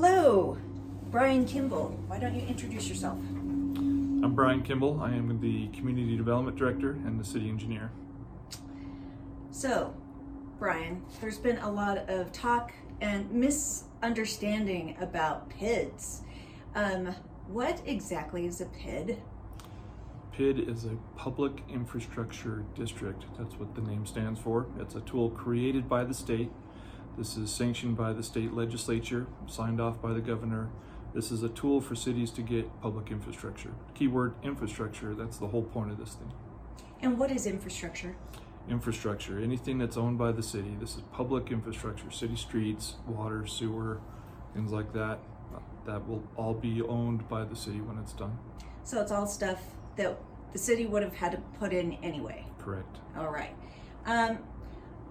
Hello, Bryan Kimball. Why don't you introduce yourself? I'm Bryan Kimball. I am the Community Development Director and the City Engineer. So, Bryan, there's been a lot of talk and misunderstanding about PIDs. What exactly is a PID? PID is a Public Infrastructure District. That's what the name stands for. It's a tool created by the state. This is sanctioned by the state legislature, signed off by the governor. This is a tool for cities to get public infrastructure. Keyword infrastructure, that's the whole point of this thing. And what is infrastructure? Infrastructure, anything that's owned by the city. This is public infrastructure, city streets, water, sewer, things like that. That will all be owned by the city when it's done. So it's all stuff that the city would have had to put in anyway. Correct. All right.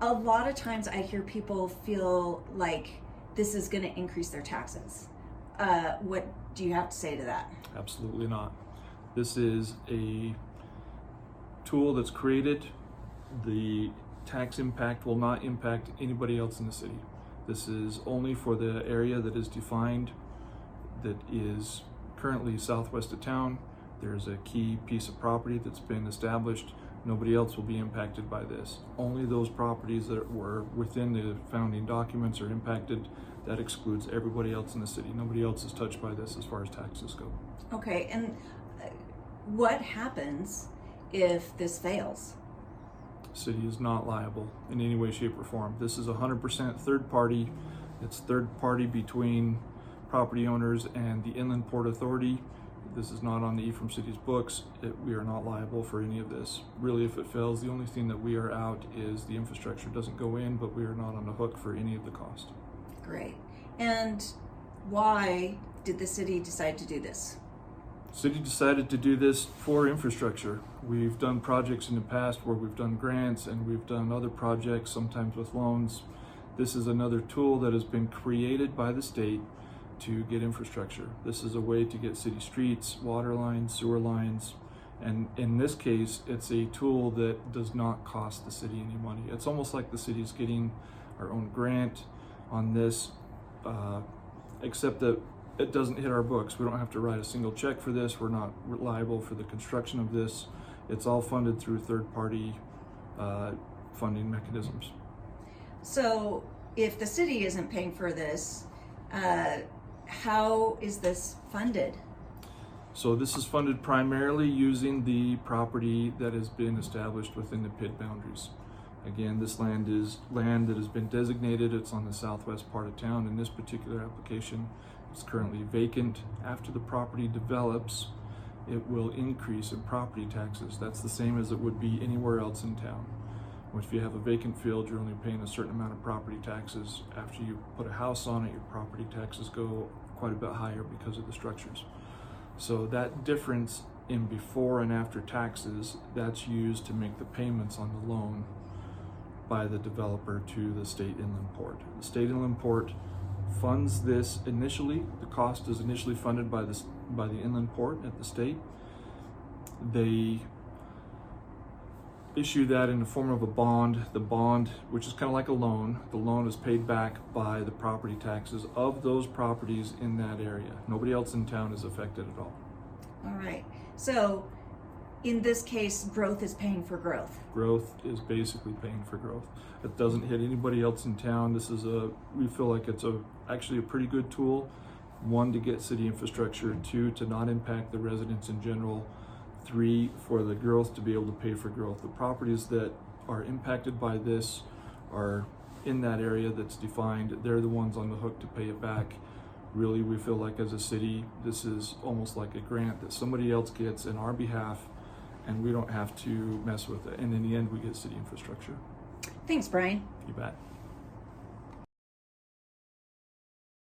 A lot of times I hear people feel like this is going to increase their taxes. What do you have to say to that? Absolutely not. This is a tool that's created. The tax impact will not impact anybody else in the city. This is only for the area that is defined, that is currently southwest of town. There's a key piece of property that's been established. Nobody else will be impacted by this. Only those properties that were within the founding documents are impacted. That excludes everybody else in the city. Nobody else is touched by this as far as taxes go. Okay, and what happens if this fails? The city is not liable in any way, shape, or form. This is 100% third party. It's third party between property owners and the Inland Port Authority. This is not on the Ephraim City's books. We are not liable for any of this. Really, if it fails, the only thing that we are out is the infrastructure doesn't go in, but we are not on the hook for any of the cost. Great. And why did the city decide to do this? The city decided to do this for infrastructure. We've done projects in the past where we've done grants and we've done other projects, sometimes with loans. This is another tool that has been created by the state to get infrastructure. This is a way to get city streets, water lines, sewer lines, and in this case, it's a tool that does not cost the city any money. It's almost like the city is getting our own grant on this, except that it doesn't hit our books. We don't have to write a single check for this. We're not liable for the construction of this. It's all funded through third-party funding mechanisms. So if the city isn't paying for this, how is this funded? So this is funded primarily using the property that has been established within the PID boundaries. Again, this land is land that has been designated. It's on the southwest part of town. In this particular application, it's currently vacant. After the property develops, it will increase in property taxes. That's the same as it would be anywhere else in town. If you have a vacant field, you're only paying a certain amount of property taxes. After you put a house on it, your property taxes go quite a bit higher because of the structures. So that difference in before and after taxes, that's used to make the payments on the loan by the developer to the state inland port. The state inland port funds this initially. The cost is initially funded by the inland port at the state. They issue that in the form of a bond. The bond, which is kind of like a loan, the loan is paid back by the property taxes of those properties in that area. Nobody else in town is affected at all. All right. So in this case, growth is paying for growth. Growth is basically paying for growth. It doesn't hit anybody else in town. This is we feel like it's actually a pretty good tool. One, to get city infrastructure. Two, to not impact the residents in general. Three, for the growth to be able to pay for growth. The properties that are impacted by this are in that area that's defined. They're the ones on the hook to pay it back. Really, we feel like as a city, this is almost like a grant that somebody else gets in our behalf, and we don't have to mess with it. And in the end, we get city infrastructure. Thanks, Bryan. You bet.